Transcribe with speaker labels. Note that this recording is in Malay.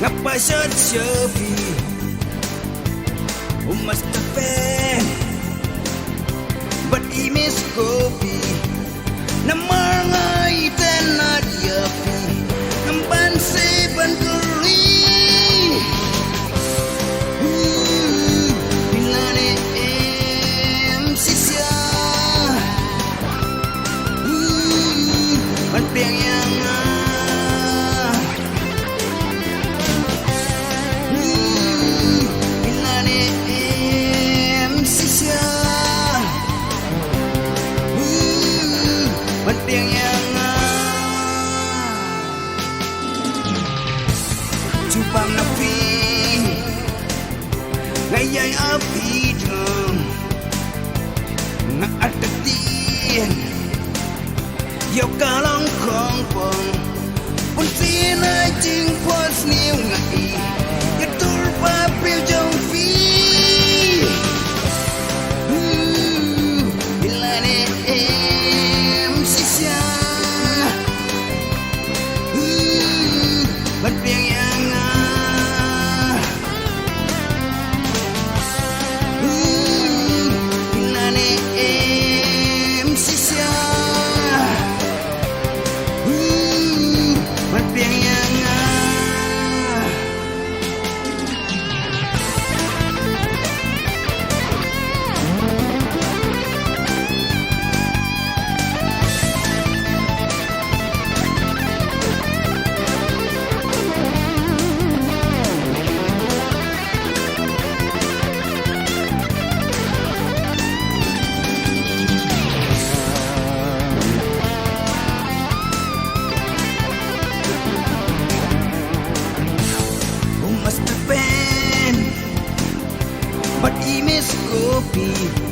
Speaker 1: Ngapa sepi Umas kafe But imis kopi Namar ngai tenad yapi Nampan seban kuri Bilane sisya Panpiang yang Cupang napi Ngayay api dong Nga atatin Yaw kalong kong pong Pun sinay jing pos niyo ngai Yatur papil jong fi Bilane sisya Panpiang yang But imis kopi